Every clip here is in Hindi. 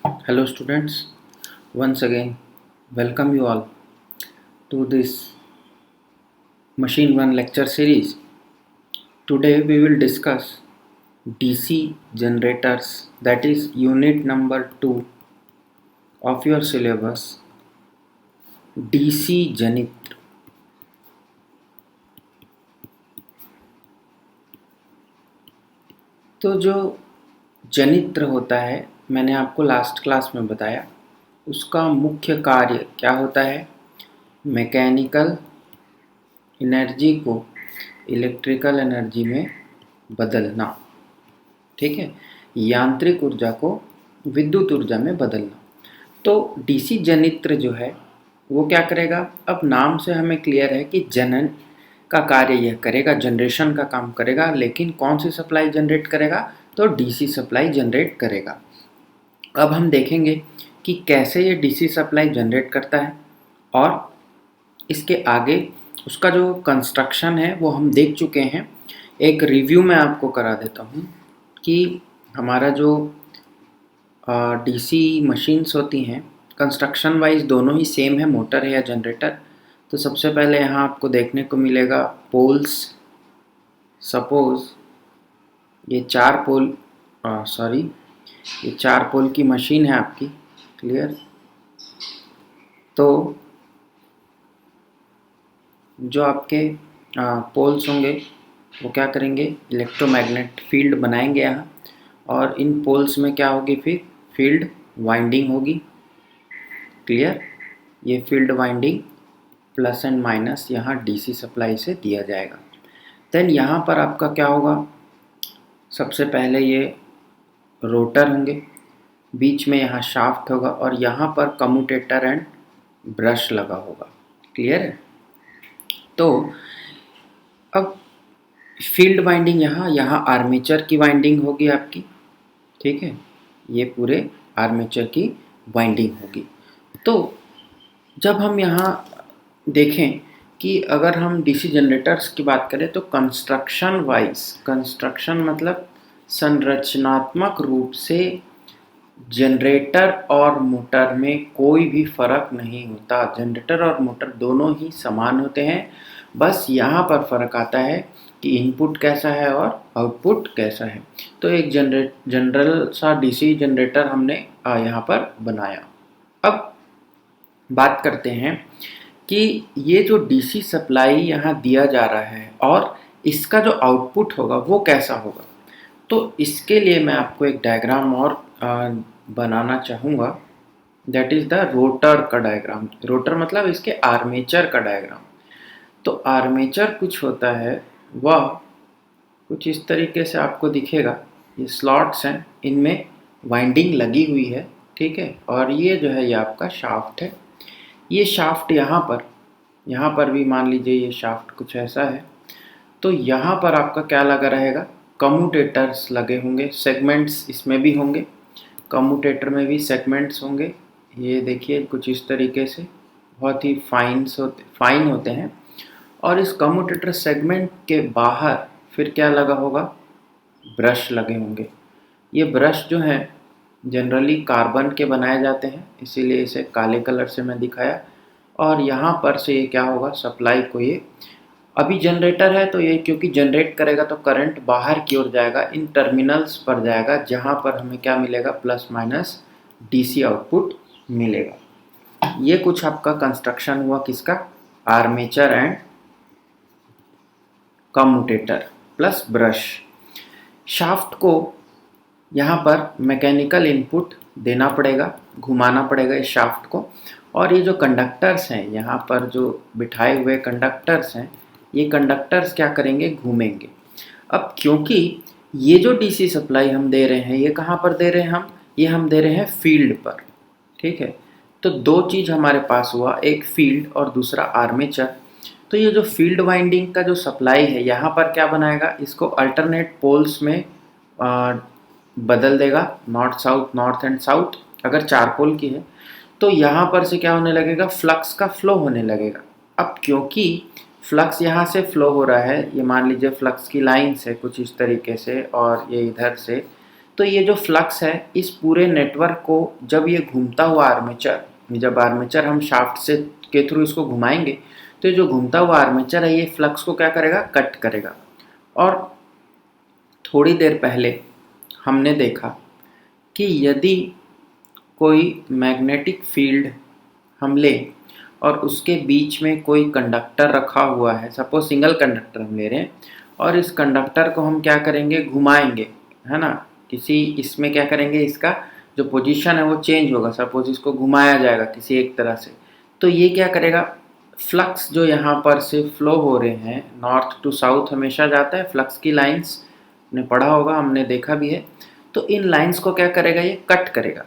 Hello students, once again welcome you all to this Machine 1 lecture series. Today we will discuss DC generators, that is unit number 2 of your syllabus, DC जनित्र। तो जो जनित्र होता है, मैंने आपको लास्ट क्लास में बताया, उसका मुख्य कार्य क्या होता है? मैकेनिकल एनर्जी को इलेक्ट्रिकल एनर्जी में बदलना, ठीक है, यांत्रिक ऊर्जा को विद्युत ऊर्जा में बदलना। तो डीसी जनित्र जो है वो क्या करेगा? अब नाम से हमें क्लियर है कि जनन का कार्य यह करेगा, जनरेशन का काम करेगा, लेकिन कौन सी सप्लाई जनरेट करेगा? तो डीसी सप्लाई जनरेट करेगा। अब हम देखेंगे कि कैसे ये डीसी सप्लाई जनरेट करता है, और इसके आगे उसका जो कंस्ट्रक्शन है वो हम देख चुके हैं। एक रिव्यू मैं आपको करा देता हूँ कि हमारा जो डीसी मशीन्स होती हैं, कंस्ट्रक्शन वाइज दोनों ही सेम है, मोटर है या जनरेटर। तो सबसे पहले यहाँ आपको देखने को मिलेगा पोल्स। सपोज ये चार पोल की मशीन है आपकी, क्लियर। तो जो आपके पोल्स होंगे वो क्या करेंगे? इलेक्ट्रोमैग्नेट फील्ड बनाएंगे यहाँ, और इन पोल्स में क्या होगी? फिर फील्ड वाइंडिंग होगी, क्लियर। ये field winding plus and minus यहाँ डीसी सप्लाई से दिया जाएगा। देन यहाँ पर आपका क्या होगा? सबसे पहले ये रोटर होंगे, बीच में यहाँ शाफ्ट होगा, और यहाँ पर कम्यूटेटर एंड ब्रश लगा होगा, क्लियर है। तो अब फील्ड वाइंडिंग यहाँ आर्मेचर की वाइंडिंग होगी आपकी, ठीक है, ये पूरे आर्मेचर की वाइंडिंग होगी। तो जब हम यहाँ देखें कि अगर हम डीसी जनरेटर्स की बात करें तो कंस्ट्रक्शन मतलब संरचनात्मक रूप से जनरेटर और मोटर में कोई भी फर्क नहीं होता। जनरेटर और मोटर दोनों ही समान होते हैं, बस यहाँ पर फर्क आता है कि इनपुट कैसा है और आउटपुट कैसा है। तो एक जनरल सा डीसी जनरेटर हमने यहाँ पर बनाया। अब बात करते हैं कि ये जो डीसी सप्लाई यहाँ दिया जा रहा है और इसका जो आउटपुट होगा वो कैसा होगा। तो इसके लिए मैं आपको एक डायग्राम और बनाना चाहूँगा, दैट इज़ द रोटर का डायग्राम। रोटर मतलब इसके आर्मेचर का डायग्राम। तो आर्मेचर कुछ होता है, वह कुछ इस तरीके से आपको दिखेगा। ये स्लॉट्स हैं, इनमें वाइंडिंग लगी हुई है, ठीक है, और ये जो है ये आपका शाफ्ट है। ये शाफ्ट यहाँ पर भी मान लीजिए ये शाफ्ट कुछ ऐसा है। तो यहाँ पर आपका क्या लगा रहेगा? कम्यूटेटर्स लगे होंगे, सेगमेंट्स इसमें भी होंगे, कम्यूटेटर में भी सेगमेंट्स होंगे। ये देखिए कुछ इस तरीके से बहुत ही फाइन होते हैं। और इस कम्यूटेटर सेगमेंट के बाहर फिर क्या लगा होगा? ब्रश लगे होंगे। ये ब्रश जो हैं जनरली कार्बन के बनाए जाते हैं, इसीलिए इसे काले कलर से मैं दिखाया। और यहाँ पर से ये क्या होगा? सप्लाई को ये अभी जनरेटर है, तो ये क्योंकि जनरेट करेगा तो करंट बाहर की ओर जाएगा, इन टर्मिनल्स पर जाएगा, जहाँ पर हमें क्या मिलेगा? प्लस माइनस डीसी आउटपुट मिलेगा। ये कुछ आपका कंस्ट्रक्शन हुआ किसका? Armature and commutator plus brush. Shaft को यहाँ पर मैकेनिकल इनपुट देना पड़ेगा, घुमाना पड़ेगा इस शाफ्ट को। और ये जो कंडक्टर्स हैं, यहाँ पर जो बिठाए हुए कंडक्टर्स हैं, ये कंडक्टर्स क्या करेंगे? घूमेंगे। अब क्योंकि ये जो डीसी सप्लाई हम दे रहे हैं, ये कहाँ पर दे रहे हैं हम? ये हम दे रहे हैं फील्ड पर, ठीक है। तो दो चीज़ हमारे पास हुआ, एक फील्ड और दूसरा आर्मेचर। तो ये जो फील्ड वाइंडिंग का जो सप्लाई है, यहाँ पर क्या बनाएगा? इसको अल्टरनेट पोल्स में बदल देगा, नॉर्थ एंड साउथ। अगर चार पोल की है तो यहाँ पर से क्या होने लगेगा? फ्लक्स का फ्लो होने लगेगा। अब क्योंकि फ्लक्स यहाँ से फ्लो हो रहा है, ये मान लीजिए फ्लक्स की लाइन्स है कुछ इस तरीके से, और ये इधर से, तो ये जो फ्लक्स है इस पूरे नेटवर्क को जब ये घूमता हुआ आर्मेचर, जब आर्मेचर हम शाफ्ट से के थ्रू इसको घुमाएंगे तो ये जो घूमता हुआ आर्मेचर है ये फ्लक्स को क्या करेगा, कट करेगा। और थोड़ी देर पहले हमने देखा कि यदि कोई मैग्नेटिक फील्ड हम लें और उसके बीच में कोई कंडक्टर रखा हुआ है, सपोज सिंगल कंडक्टर हम ले रहे हैं, और इस कंडक्टर को हम क्या करेंगे, घुमाएंगे, है ना, किसी इसमें क्या करेंगे, इसका जो पोजीशन है वो चेंज होगा, सपोज इसको घुमाया जाएगा किसी एक तरह से, तो ये क्या करेगा, फ्लक्स जो यहाँ पर से फ्लो हो रहे हैं नॉर्थ टू साउथ हमेशा जाता है, फ्लक्स की लाइंस ने पढ़ा होगा, हमने देखा भी है, तो इन लाइंस को क्या करेगा, ये कट करेगा।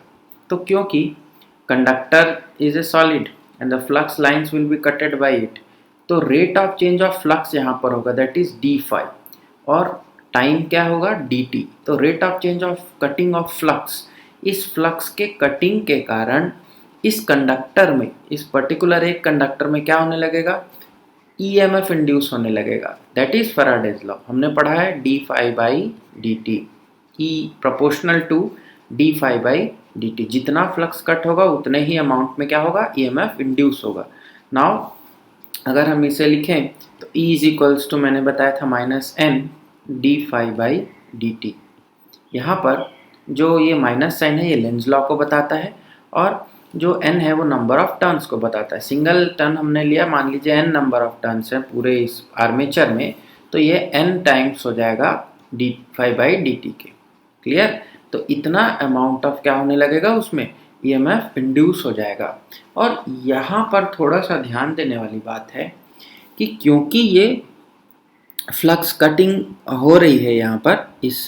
तो क्योंकि conductor is a solid and the flux lines will be cutted by it, तो rate of change of flux यहाँ पर होगा दैट इज डी फाई, और टाइम क्या होगा, डी टी। तो rate of change of cutting of flux, इस फ्लक्स के कटिंग के कारण इस कंडक्टर में, इस पर्टिकुलर एक कंडक्टर में क्या होने लगेगा, ईएमएफ इंड्यूस होने लगेगा, दैट इज फैराडेज लॉ। हमने पढ़ा है D phi by D T, E proportional to D phi by D T, जितना फ्लक्स कट होगा उतने ही अमाउंट में क्या होगा, ईएमएफ इंड्यूस होगा। नाउ अगर हम इसे लिखें तो E इज इक्वल्स टू, मैंने बताया था minus N D phi by D T. यहाँ पर जो ये माइनस साइन है ये लेंज लॉ को बताता है, और जो n है वो नंबर ऑफ टर्न्स को बताता है। सिंगल टर्न हमने लिया, मान लीजिए n नंबर ऑफ टर्न्स हैं पूरे इस आर्मेचर में, तो ये n टाइम्स हो जाएगा D phi by D T के, क्लियर। तो इतना अमाउंट ऑफ क्या होने लगेगा, उसमें ईएमएफ इंड्यूस हो जाएगा। और यहाँ पर थोड़ा सा ध्यान देने वाली बात है कि क्योंकि ये फ्लक्स कटिंग हो रही है यहाँ पर इस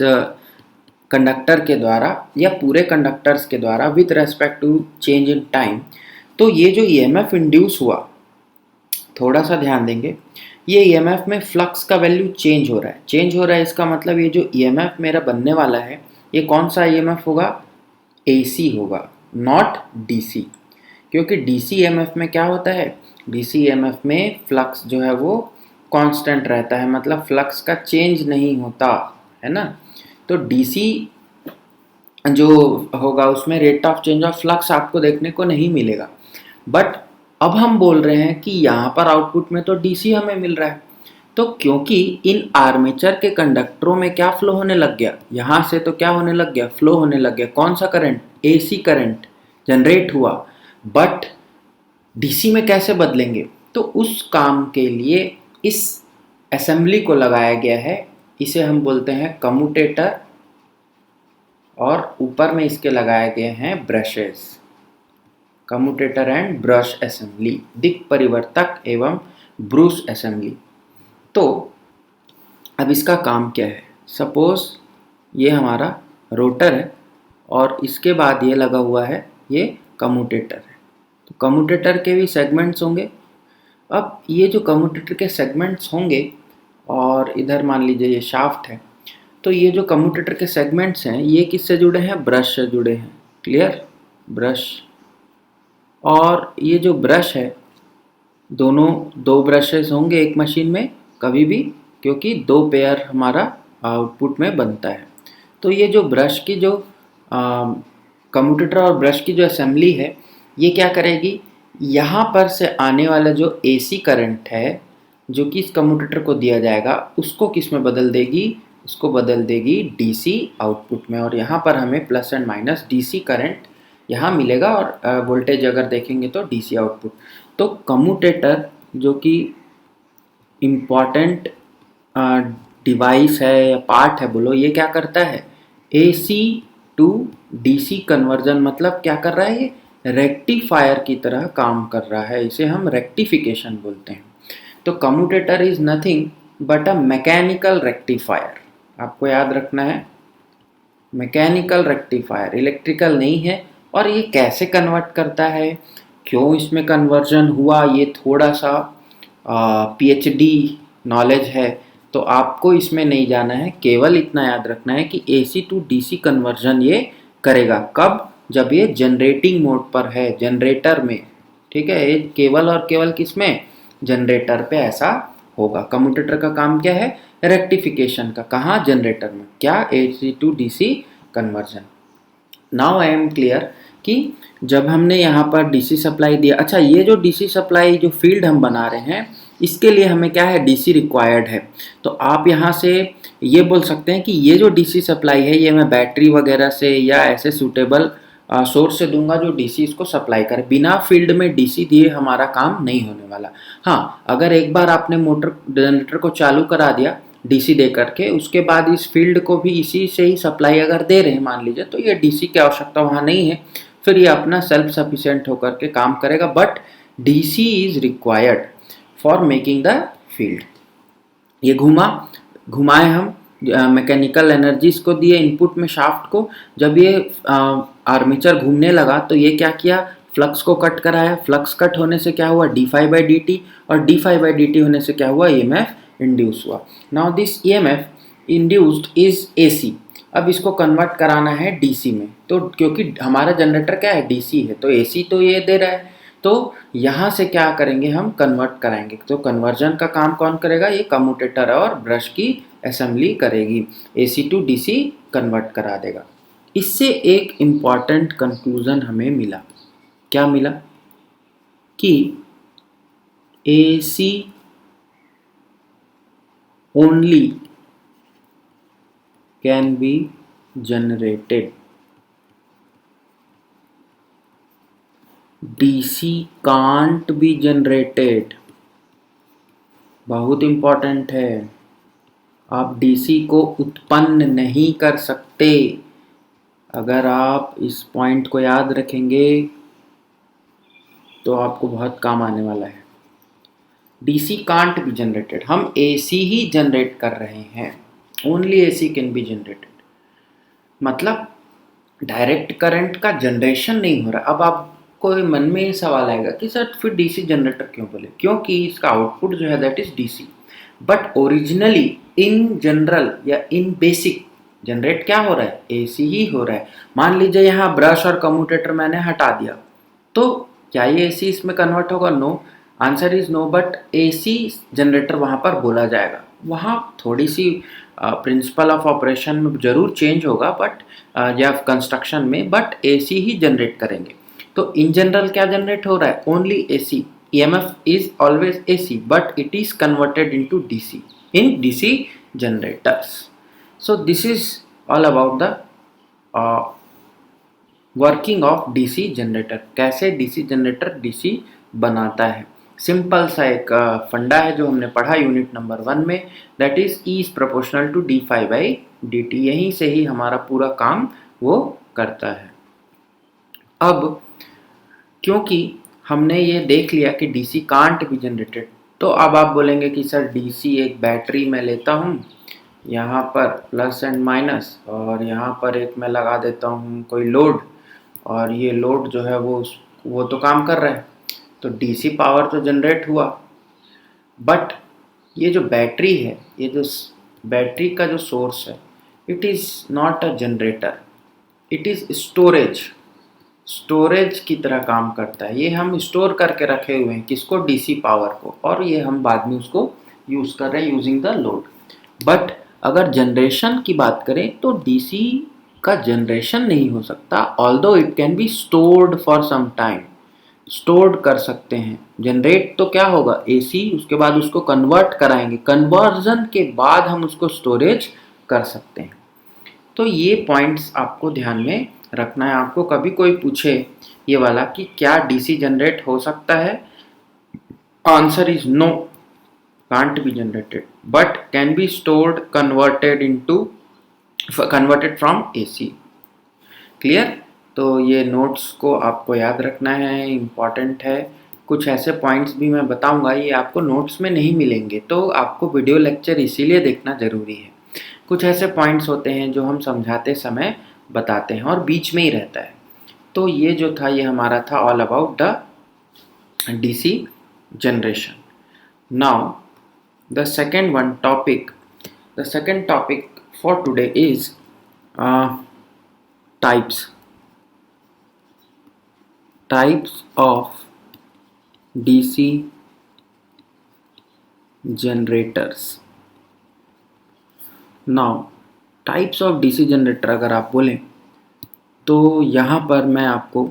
कंडक्टर के द्वारा या पूरे कंडक्टर्स के द्वारा with respect to change in time, तो ये जो ईएमएफ इंड्यूस हुआ, थोड़ा सा ध्यान देंगे, ये ईएमएफ में फ्लक्स का वैल्यू चेंज हो रहा है, चेंज हो रहा है, इसका मतलब ये जो ईएमएफ मेरा बनने वाला है ये कौन सा ईएमएफ होगा, एसी होगा, नॉट डीसी। क्योंकि डीसी ईएमएफ में क्या होता है, डीसी ईएमएफ में फ्लक्स जो है वो कांस्टेंट रहता है, मतलब फ्लक्स का चेंज नहीं होता है ना। तो डीसी जो होगा उसमें rate of change of flux आपको देखने को नहीं मिलेगा। बट अब हम बोल रहे हैं कि यहाँ पर आउटपुट में तो डीसी हमें मिल रहा है, तो क्योंकि इन आर्मेचर के कंडक्टरों में क्या फ्लो होने लग गया, यहाँ से तो क्या होने लग गया, फ्लो होने लग गया, कौन सा करंट, एसी करंट जनरेट हुआ। बट डीसी में कैसे बदलेंगे, तो उस काम के लिए इस असेंबली को लगाया गया है, इसे हम बोलते हैं कम्यूटेटर, और ऊपर में इसके लगाए गए हैं brushes, commutator and brush assembly, दिक् परिवर्तक एवं ब्रूस असेंबली। तो अब इसका काम क्या है, सपोज ये हमारा रोटर है और इसके बाद ये लगा हुआ है ये कम्यूटेटर है, तो कम्यूटेटर के भी सेगमेंट्स होंगे। अब ये जो कम्यूटेटर के सेगमेंट्स होंगे और इधर मान लीजिए ये शाफ्ट है, तो ये जो कम्यूटेटर के सेगमेंट्स हैं ये किससे जुड़े हैं, ब्रश से जुड़े हैं, क्लियर, ब्रश। और ये जो ब्रश है, दोनों दो ब्रशेस होंगे एक मशीन में कभी भी, क्योंकि दो पेयर हमारा आउटपुट में बनता है। तो ये जो ब्रश की जो कम्यूटेटर और ब्रश की जो असेंबली है ये क्या करेगी, यहाँ पर से आने वाला जो एसी करंट है जो कि इस कम्यूटेटर को दिया जाएगा उसको किस में बदल देगी, उसको बदल देगी डीसी आउटपुट में। और यहाँ पर हमें plus and minus DC current यहाँ मिलेगा, और वोल्टेज अगर देखेंगे तो डीसी आउटपुट। तो कम्यूटेटर जो कि इम्पॉर्टेंट डिवाइस है या पार्ट है बोलो, ये क्या करता है, एसी टू डीसी कन्वर्जन, मतलब क्या कर रहा है, ये रेक्टिफायर की तरह काम कर रहा है, इसे हम रेक्टिफिकेशन बोलते हैं। तो commutator is nothing but a mechanical rectifier, आपको याद रखना है, मैकेनिकल रेक्टिफायर, इलेक्ट्रिकल नहीं है। और ये कैसे कन्वर्ट करता है, क्यों इसमें कन्वर्जन हुआ, ये थोड़ा सा पीएचडी नॉलेज है, तो आपको इसमें नहीं जाना है, केवल इतना याद रखना है कि एसी टू डीसी कन्वर्जन ये करेगा कब, जब ये जनरेटिंग मोड पर है, जनरेटर में, ठीक है, ये केवल और केवल किस में, जनरेटर पे ऐसा होगा। कम्यूटेटर का काम क्या है, रेक्टिफिकेशन का, कहाँ, जनरेटर में, क्या, AC to DC conversion. Now I am clear कि जब हमने यहाँ पर डीसी सप्लाई दिया, अच्छा ये जो डीसी सप्लाई जो फील्ड हम बना रहे हैं इसके लिए हमें क्या है, डीसी रिक्वायर्ड है। तो आप यहाँ से ये बोल सकते हैं कि ये जो डीसी सप्लाई है ये मैं बैटरी वगैरह से या ऐसे सूटेबल सोर्स से दूंगा जो डीसी इसको सप्लाई करे। बिना फील्ड में डीसी दिए हमारा काम नहीं होने वाला। हाँ, अगर एक बार आपने मोटर जनरेटर को चालू करा दिया डीसी दे करके, उसके बाद इस फील्ड को भी इसी से ही सप्लाई अगर दे रहे हैं मान लीजिए, तो ये डीसी की आवश्यकता वहाँ नहीं है, फिर ये अपना सेल्फ सफिशिएंट होकर के काम करेगा। But DC is required for making the field. ये घुमाए हम मैकेनिकल एनर्जीज को दिए इनपुट में शाफ्ट को, जब ये आर्मेचर घूमने लगा तो ये क्या किया, फ्लक्स को कट कराया। फ्लक्स कट होने से क्या हुआ, D phi by D T, और D phi by D T होने से क्या हुआ, ईएमएफ इंड्यूस हुआ। Now this EMF induced is AC. अब इसको कन्वर्ट कराना है डीसी में, तो क्योंकि हमारा जनरेटर क्या है, डीसी है, तो एसी तो ये दे रहा है, तो यहाँ से क्या करेंगे, हम कन्वर्ट कराएंगे। तो कन्वर्जन का काम कौन करेगा, ये कम्यूटेटर और ब्रश की असेंबली करेगी, एसी टू डीसी कन्वर्ट करा देगा। इससे एक इम्पॉर्टेंट कंक्लूजन हमें मिला, क्या मिला, कि AC only can be generated, DC can't be generated. बहुत इंपॉर्टेंट है, आप डीसी को उत्पन्न नहीं कर सकते। अगर आप इस पॉइंट को याद रखेंगे तो आपको बहुत काम आने वाला है। डीसी कांट बी जनरेटेड, हम एसी ही जनरेट कर रहे हैं, only AC can be generated, मतलब डायरेक्ट करंट का जनरेशन नहीं हो रहा। अब आपको मन में ये सवाल आएगा कि सर फिर डीसी जनरेटर क्यों बोले, क्योंकि इसका आउटपुट जो है that is DC, but originally in general या इन बेसिक जनरेट क्या हो रहा है, एसी ही हो रहा है। मान लीजिए यहाँ ब्रश और कम्यूटेटर मैंने हटा दिया, तो क्या ये एसी इसमें कन्वर्ट होगा, no, answer is no. But AC generator वहाँ पर बोला जाएगा, वहाँ थोड़ी सी प्रिंसिपल ऑफ ऑपरेशन में जरूर चेंज होगा, बट या कंस्ट्रक्शन में, बट एसी ही जनरेट करेंगे। तो इन जनरल क्या जनरेट हो रहा है, only AC, EMF is always AC, but it is converted into DC in DC generators. So this is all about the working of DC generator, कैसे डीसी जनरेटर डीसी बनाता है। सिंपल सा एक फंडा है जो हमने पढ़ा यूनिट नंबर 1 में, that is E is proportional to D phi by D T. यहीं से ही हमारा पूरा काम वो करता है। अब क्योंकि हमने ये देख लिया कि डीसी कांट बी जनरेटेड, तो अब आप बोलेंगे कि सर डीसी एक बैटरी में लेता हूँ, यहाँ पर प्लस एंड माइनस, और यहाँ पर एक मैं लगा देता हूँ कोई लोड, और ये लोड जो है वो तो काम कर रहा है, तो डीसी पावर तो जनरेट हुआ। बट ये जो बैटरी है, ये जो बैटरी का जो सोर्स है, it is not a generator, it is storage की तरह काम करता है। ये हम स्टोर करके रखे हुए हैं किसको, डीसी पावर को, और ये हम बाद में उसको यूज़ कर रहे हैं यूजिंग द लोड। बट अगर जनरेशन की बात करें तो डीसी का जनरेशन नहीं हो सकता, although it can be stored for some time, stored कर सकते हैं। जनरेट तो क्या होगा, एसी, उसके बाद उसको कन्वर्ट कराएंगे, कन्वर्जन के बाद हम उसको स्टोरेज कर सकते हैं। तो ये पॉइंट्स आपको ध्यान में रखना है। आपको कभी कोई पूछे ये वाला कि क्या डीसी जनरेट हो सकता है, answer is no, can't be generated, but can be stored, converted from AC. Clear. तो ये नोट्स को आपको याद रखना है, इम्पॉर्टेंट है। कुछ ऐसे पॉइंट्स भी मैं बताऊंगा, ये आपको नोट्स में नहीं मिलेंगे, तो आपको वीडियो लेक्चर इसीलिए देखना ज़रूरी है। कुछ ऐसे पॉइंट्स होते हैं जो हम समझाते समय बताते हैं और बीच में ही रहता है। तो ये जो था, ये हमारा था all about the DC generation. Now the second topic for today is types of DC generators. Now types of DC generator अगर आप बोलें तो यहाँ पर मैं आपको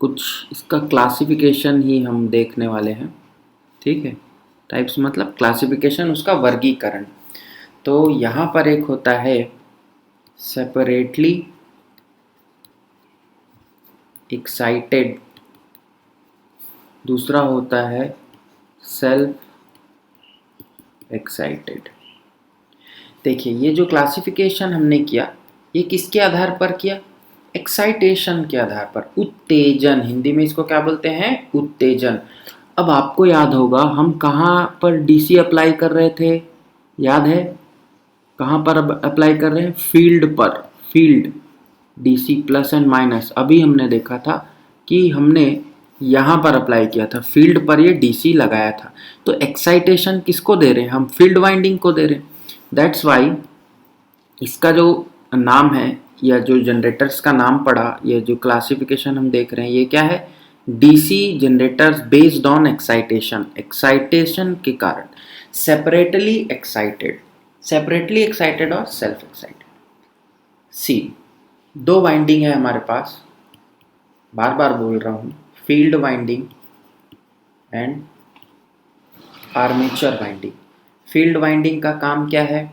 कुछ इसका क्लासिफिकेशन ही हम देखने वाले हैं, ठीक है। टाइप्स मतलब क्लासिफिकेशन, उसका वर्गीकरण। तो यहाँ पर एक होता है सेपरेटली एक्साइटेड, दूसरा होता है सेल्फ एक्साइटेड। देखिए ये जो क्लासिफिकेशन हमने किया ये किसके आधार पर किया? एक्साइटेशन के आधार पर, उत्तेजन, हिंदी में इसको क्या बोलते हैं? उत्तेजन। अब आपको याद होगा हम कहाँ पर डीसी अप्लाई कर रहे थे, याद है? कहाँ पर अप्लाई कर रहे हैं? फील्ड पर, field, DC plus and minus. अभी हमने देखा था कि हमने यहाँ पर अप्लाई किया था, फील्ड पर ये डीसी लगाया था। तो एक्साइटेशन किसको दे रहे हैं हम? फील्ड वाइंडिंग को दे रहे हैं। दैट्स वाई इसका जो नाम है या जो जनरेटर्स का नाम पड़ा, ये जो क्लासिफिकेशन हम देख रहे हैं ये क्या है? DC generators based on excitation, excitation के कारण। सेपरेटली एक्साइटेड, सेपरेटली एक्साइटेड और सेल्फ एक्साइटेड। सी, दो वाइंडिंग है हमारे पास, बार बार बोल रहा हूँ, field winding and armature winding. Field winding का काम क्या है?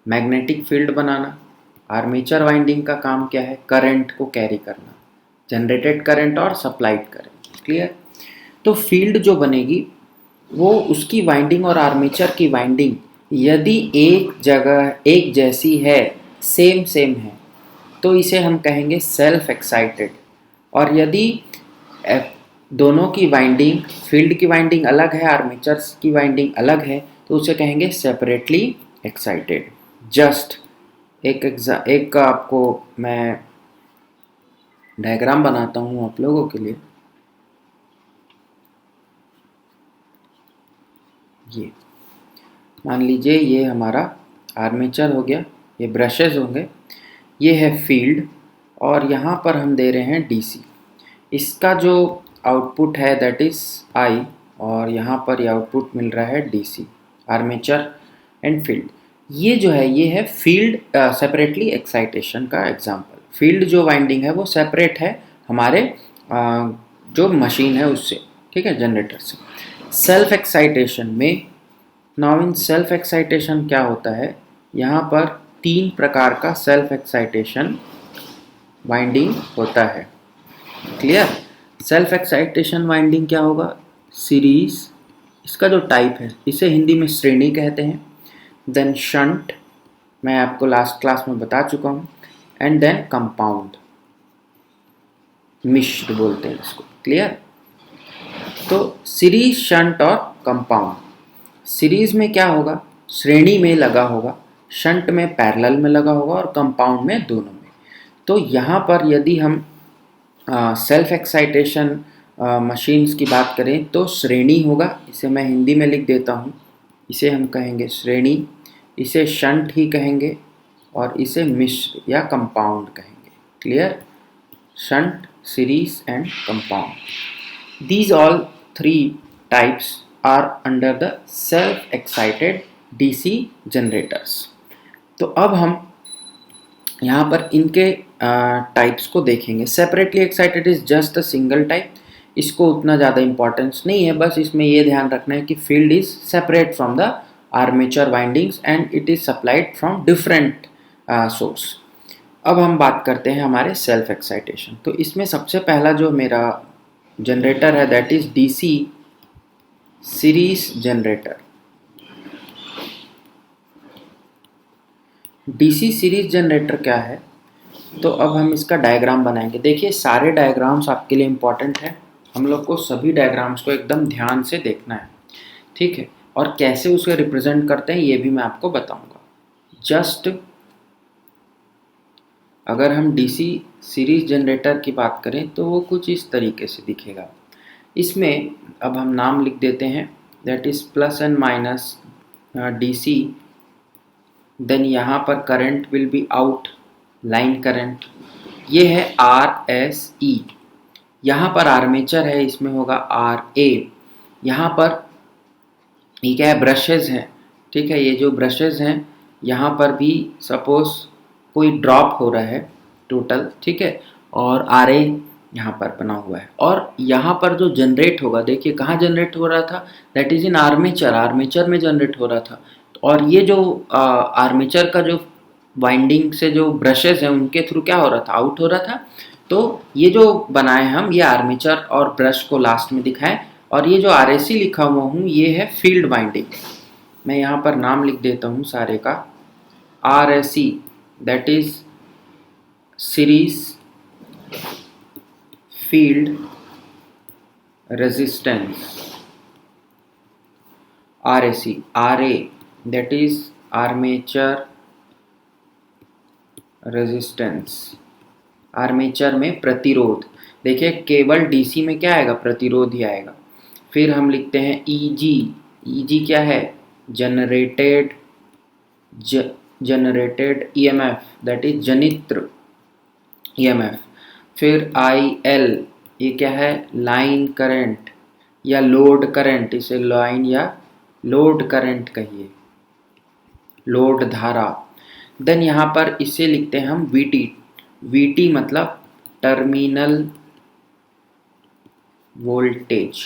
मैग्नेटिक फील्ड बनाना। आर्मेचर वाइंडिंग का काम क्या है? करंट को कैरी करना, जनरेटेड करंट और सप्लाइड करंट। क्लियर? तो फील्ड जो बनेगी वो उसकी वाइंडिंग और आर्मेचर की वाइंडिंग यदि एक जगह एक जैसी है, सेम सेम है, तो इसे हम कहेंगे सेल्फ एक्साइटेड। और यदि दोनों की वाइंडिंग, फील्ड की वाइंडिंग अलग है, आर्मेचर्स की वाइंडिंग अलग है, तो उसे कहेंगे सेपरेटली एक्साइटेड। जस्ट एक आपको मैं डायग्राम बनाता हूँ आप लोगों के लिए। ये मान लीजिए ये हमारा आर्मेचर हो गया, ये ब्रशेस होंगे, ये है फील्ड और यहाँ पर हम दे रहे हैं डीसी। इसका जो आउटपुट है दैट इज़ आई और यहाँ पर ये आउटपुट मिल रहा है डीसी, आर्मेचर एंड फील्ड। ये जो है ये है फील्ड सेपरेटली एक्साइटेशन का एग्जांपल। फील्ड जो वाइंडिंग है वो सेपरेट है हमारे जो मशीन है उससे, ठीक है, जनरेटर से। सेल्फ एक्साइटेशन में, नाउ इन सेल्फ एक्साइटेशन क्या होता है, यहाँ पर 3 प्रकार का सेल्फ एक्साइटेशन वाइंडिंग होता है। क्लियर? सेल्फ एक्साइटेशन वाइंडिंग क्या होगा? सीरीज, इसका जो टाइप है इसे हिंदी में श्रेणी कहते हैं। देन शंट, मैं आपको लास्ट क्लास में बता चुका हूँ। एंड देन कंपाउंड, मिश्र बोलते हैं इसको। क्लियर? तो सीरीज, शंट और कंपाउंड। सीरीज में क्या होगा? श्रेणी में लगा होगा, शंट में पैरेलल में लगा होगा और कंपाउंड में दोनों में। तो यहाँ पर यदि हम सेल्फ एक्साइटेशन मशीन्स की बात करें तो श्रेणी होगा, इसे मैं हिंदी में लिख देता हूँ, इसे हम कहेंगे श्रेणी, इसे शंट ही कहेंगे और इसे मिश्र या कंपाउंड कहेंगे। Clear? Shunt, series and compound, these all 3 types are under the self excited DC generators। तो अब हम यहाँ पर इनके टाइप्स को देखेंगे। Separately excited is just a single type, इसको उतना ज़्यादा इंपॉर्टेंस नहीं है, बस इसमें ये ध्यान रखना है कि field is separate from the armature windings and it is supplied from different source. अब हम बात करते हैं हमारे सेल्फ एक्साइटेशन। तो इसमें सबसे पहला जो मेरा जनरेटर है that is DC series generator. DC series generator क्या है? तो अब हम इसका डायग्राम बनाएंगे। देखिए सारे डायग्राम्स आपके लिए इम्पॉर्टेंट है, हम लोग को सभी डायग्राम्स को एकदम ध्यान से देखना है, ठीक है। और कैसे उसे रिप्रेजेंट करते हैं ये भी मैं आपको बताऊंगा। जस्ट अगर हम डीसी सीरीज जनरेटर की बात करें तो वो कुछ इस तरीके से दिखेगा। इसमें अब हम नाम लिख देते हैं that is plus and minus DC. Then यहाँ पर current will be out, line current, ये है RSE। यहाँ पर आर्मेचर है, इसमें होगा RA। यहाँ पर ये क्या है? ब्रशेज हैं, ठीक है। ये जो ब्रशेज हैं यहाँ पर भी सपोज कोई ड्रॉप हो रहा है टोटल, ठीक है, और आर ए यहाँ पर बना हुआ है, और यहाँ पर जो जनरेट होगा, देखिए कहाँ जनरेट हो रहा था, that is in armature, armature में जनरेट हो रहा था। और ये जो आर्मेचर का जो वाइंडिंग से जो ब्रशेज हैं उनके थ्रू क्या हो रहा था, आउट हो रहा था। तो ये जो बनाए हम, ये आर्मेचर और ब्रश को लास्ट में दिखाएं, और ये जो आर ए सी लिखा हुआ हूँ ये है फील्ड वाइंडिंग। मैं यहाँ पर नाम लिख देता हूँ सारे का, R A C that is series field resistance, R A C, R A that is armature resistance, armature में प्रतिरोध। देखिए केवल डीसी में क्या आएगा, प्रतिरोध ही आएगा। फिर हम लिखते हैं ईजी, ईजी क्या है, जनरेटेड ईएमएफ दैट इज जनित्र ईएमएफ। फिर आई एल, ये क्या है, लाइन करंट या लोड करंट, इसे लाइन या लोड करंट कहिए, लोड धारा। देन यहाँ पर इसे लिखते हैं हम वीटी, वीटी मतलब terminal voltage,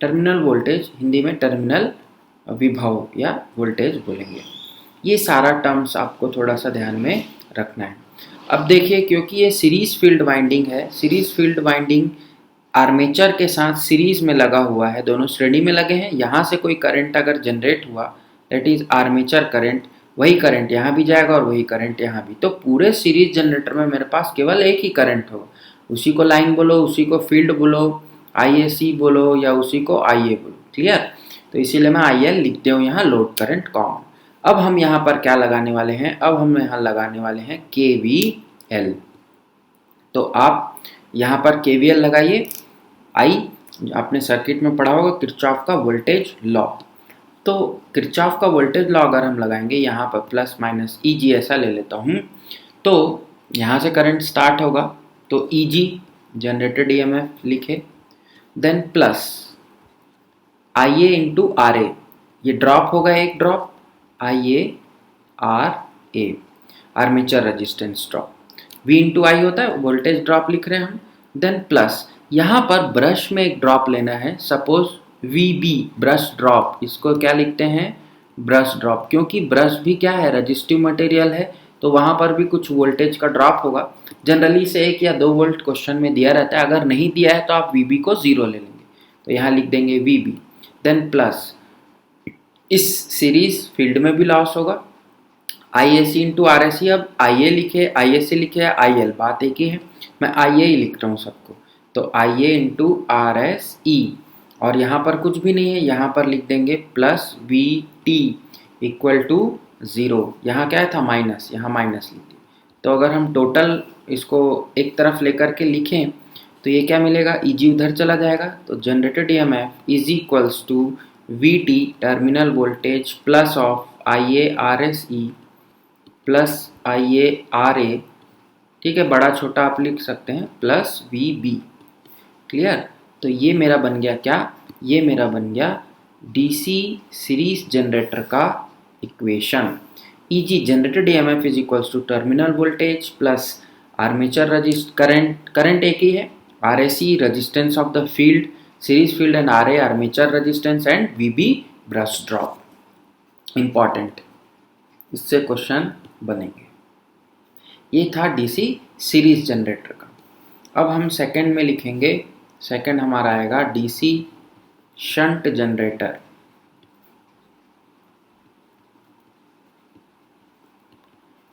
terminal voltage Hindi में टर्मिनल विभव या वोल्टेज बोलेंगे। ये सारा टर्म्स आपको थोड़ा सा ध्यान में रखना है। अब देखिए क्योंकि ये सीरीज फील्ड वाइंडिंग है, सीरीज फील्ड वाइंडिंग आर्मेचर के साथ सीरीज में लगा हुआ है, दोनों श्रेणी में लगे हैं। यहाँ से कोई करंट अगर जनरेट हुआ दैट इज आर्मेचर करंट, वही करंट यहाँ भी जाएगा और वही करंट यहाँ भी। तो पूरे सीरीज जनरेटर में मेरे पास केवल एक ही करंट होगा, उसी को लाइन बोलो, उसी को फील्ड बोलो, आईएसी बोलो या उसी को आईए बोलो। क्लियर? तो इसीलिए मैं आईएल लिखते हूँ यहाँ, लोड करंट कॉमन। अब हम यहाँ पर क्या लगाने वाले हैं, अब हम यहाँ लगाने वाले हैं केवीएल। तो आप यहाँ पर केवीएल लगाइए। आई आपने सर्किट में पढ़ा होगा किरचॉफ का वोल्टेज लॉ। तो किरचॉफ का वोल्टेज लॉ अगर हम लगाएंगे यहाँ पर प्लस माइनस ईजी ऐसा ले लेता हूँ, तो यहाँ से करंट स्टार्ट होगा, तो ईजी जनरेटेड ईएमएफ लिखे, then plus I A into R A, ये ड्रॉप होगा एक drop, I A R A armature resistance drop, V into I होता है वोल्टेज ड्रॉप लिख रहे हैं हम। देन प्लस यहाँ पर ब्रश में एक ड्रॉप लेना है, suppose V B brush drop, इसको क्या लिखते हैं, ब्रश ड्रॉप, क्योंकि ब्रश भी क्या है, रजिस्टिव मटेरियल है, तो वहाँ पर भी कुछ वोल्टेज का ड्रॉप होगा। जनरली से 1 या 2 वोल्ट क्वेश्चन में दिया रहता है, अगर नहीं दिया है तो आप वी बी को 0 ले लेंगे, तो यहाँ लिख देंगे वी बी। देन प्लस इस सीरीज फील्ड में भी लॉस होगा, आई ए सी इंटू आर ए सी। अब आई ए लिखे, आई ए सी लिखे या आई एल, बात एक ही है, मैं आई ए ही लिख रहा हूँ सबको, तो आई ए इंटू आर एस ई, और यहाँ पर कुछ भी नहीं है, यहाँ पर लिख देंगे plus V T equal to 0, यहाँ क्या था माइनस, यहाँ माइनस लिख दिए। तो अगर हम टोटल इसको एक तरफ लेकर के लिखें तो ये क्या मिलेगा, ईजी उधर चला जाएगा, तो generated EMF is equals to V T terminal voltage plus of I A R S E plus I A R A, ठीक है, बड़ा छोटा आप लिख सकते हैं, प्लस वी बी। क्लियर? तो ये मेरा बन गया क्या, ये मेरा बन गया डीसी सीरीज जनरेटर का equation. E G generated EMF is equals to terminal voltage plus armature resist current, current एक ही है, R A C resistance of the field series field and R A armature resistance and V B brush drop. Important, इससे क्वेश्चन बनेंगे। ये था डीसी सीरीज जनरेटर का। अब हम सेकंड में लिखेंगे, सेकंड हमारा आएगा DC shunt generator.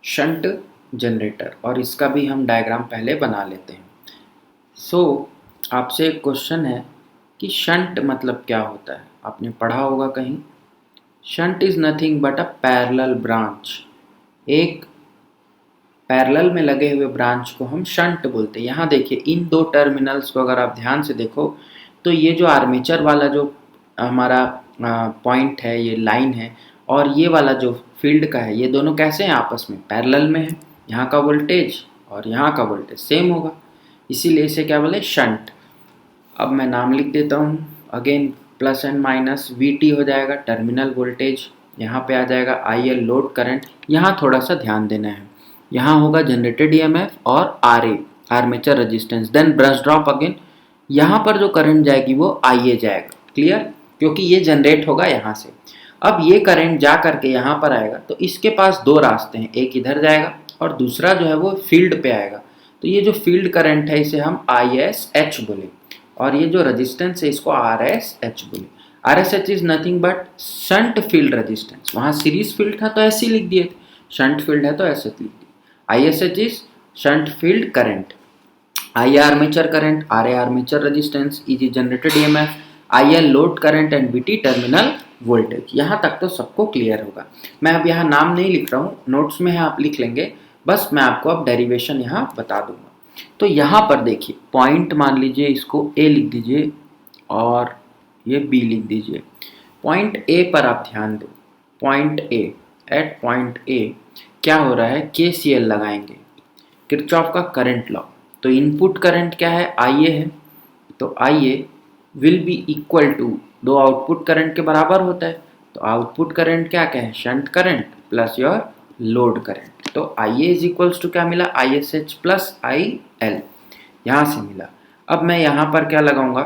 Shunt generator, और इसका भी हम डायग्राम पहले बना लेते हैं। आपसे एक क्वेश्चन है कि शंट मतलब क्या होता है, आपने पढ़ा होगा कहीं। Shunt is nothing but a parallel branch, एक पैरेलल में लगे हुए ब्रांच को हम शंट बोलते हैं। यहाँ देखिए इन 2 टर्मिनल्स को अगर आप ध्यान से देखो तो ये जो आर्मेचर वाला जो हमारा पॉइंट है, ये लाइन है, और ये वाला जो फील्ड का है, ये दोनों कैसे हैं, आपस में पैरेलल में है। यहाँ का वोल्टेज और यहाँ का वोल्टेज सेम होगा, इसीलिए इसे क्या बोले, शंट। अब मैं नाम लिख देता हूँ, again plus and minus VT हो जाएगा टर्मिनल वोल्टेज, यहाँ पे आ जाएगा IL लोड करंट। यहाँ थोड़ा सा ध्यान देना है, यहाँ होगा जनरेटेड EMF और RA armature resistance, then brush drop again. यहाँ पर जो करंट जाएगी वो IA जाएगा, क्लियर, क्योंकि ये जनरेट होगा यहाँ से। अब ये करंट जा करके यहाँ पर आएगा, तो इसके पास दो रास्ते हैं, एक इधर जाएगा और दूसरा जो है वो फील्ड पे आएगा। तो ये जो फील्ड करंट है इसे हम ISH बोले, और ये जो रेजिस्टेंस है इसको RSH बोले। RSH is nothing but shunt field resistance, वहाँ सीरीज फील्ड था तो ऐसे लिख दिए थे, शंट फील्ड है तो ऐसे लिख दिए। ISH is shunt field current, IA armature current, RA armature resistance, EG generated EMF, IL load current and VT terminal voltage. यहाँ तक तो सबको क्लियर होगा। मैं अब यहाँ नाम नहीं लिख रहा हूँ, नोट्स में है आप लिख लेंगे, बस मैं आपको अब डेरिवेशन यहाँ बता दूंगा। तो यहाँ पर देखिए पॉइंट मान लीजिए, इसको A लिख दीजिए और ये B लिख दीजिए। पॉइंट A पर आप ध्यान दो, point A, at point A क्या हो रहा है, KCL लगाएंगे, किरचॉफ का करंट लॉ। तो इनपुट करंट क्या है, IA है, तो IA will be equal to, दो आउटपुट करंट के बराबर होता है, तो आउटपुट करंट क्या है, shunt current plus your load current. तो IA इज इक्वल्स टू क्या मिला, ISH प्लस IL, यहाँ से मिला। अब मैं यहाँ पर क्या लगाऊंगा,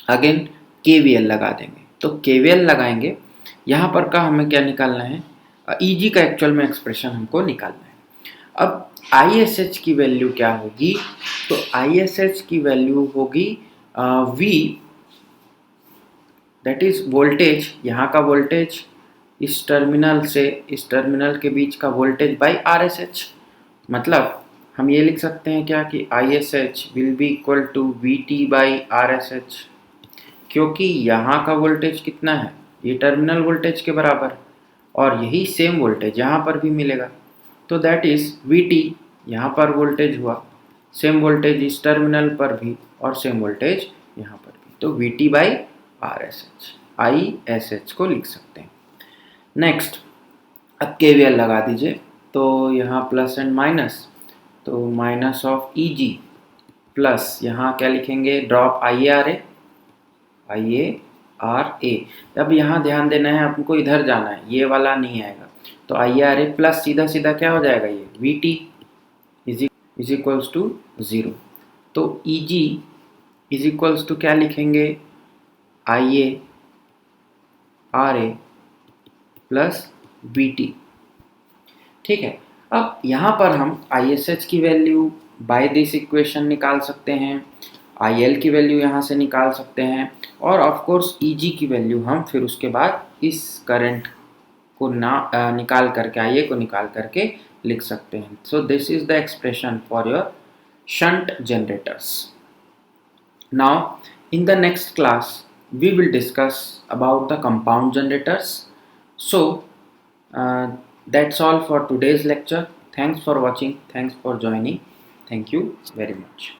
अगेन KVL लगा देंगे। तो KVL लगाएंगे, यहाँ पर का हमें क्या निकालना है, EG का एक्चुअल में एक्सप्रेशन हमको निकालना है। अब ISH की वैल्यू क्या होगी, तो ISH की वैल्यू होगी V, दैट इज वोल्टेज, यहाँ का वोल्टेज इस टर्मिनल से इस टर्मिनल के बीच का वोल्टेज बाई RSH। मतलब हम ये लिख सकते हैं क्या कि ISH will be equal to VT by RSH, क्योंकि यहाँ का वोल्टेज कितना है, ये टर्मिनल वोल्टेज के बराबर, और यही सेम वोल्टेज यहाँ पर भी मिलेगा। तो दैट इज VT, यहाँ पर वोल्टेज हुआ, सेम वोल्टेज इस टर्मिनल पर भी और सेम वोल्टेज यहाँ पर भी, तो VT बाई RSH, ISH को लिख सकते हैं। नेक्स्ट अब KVL लगा दीजिए, तो यहाँ प्लस एंड माइनस, तो माइनस ऑफ EG प्लस यहाँ क्या लिखेंगे, ड्रॉप IARA, अब यहाँ ध्यान देना है, आपको इधर जाना है, ये वाला नहीं आएगा, तो IARA प्लस सीधा सीधा क्या हो जाएगा, ये VT इज इक्वल्स टू 0। तो EG इज इक्वल्स टू क्या लिखेंगे, IARA प्लस VT, ठीक है। अब यहाँ पर हम ISH की वैल्यू बाय दिस इक्वेशन निकाल सकते हैं, IL की वैल्यू यहाँ से निकाल सकते हैं, और ऑफ कोर्स EG की वैल्यू हम फिर उसके बाद इस करंट को निकाल करके, IA को निकाल करके लिख सकते हैं। So this is the expression for your shunt generators. Now in the next class we will discuss about the compound generators. So that's all for today's lecture. Thanks for watching, thanks for joining, thank you very much.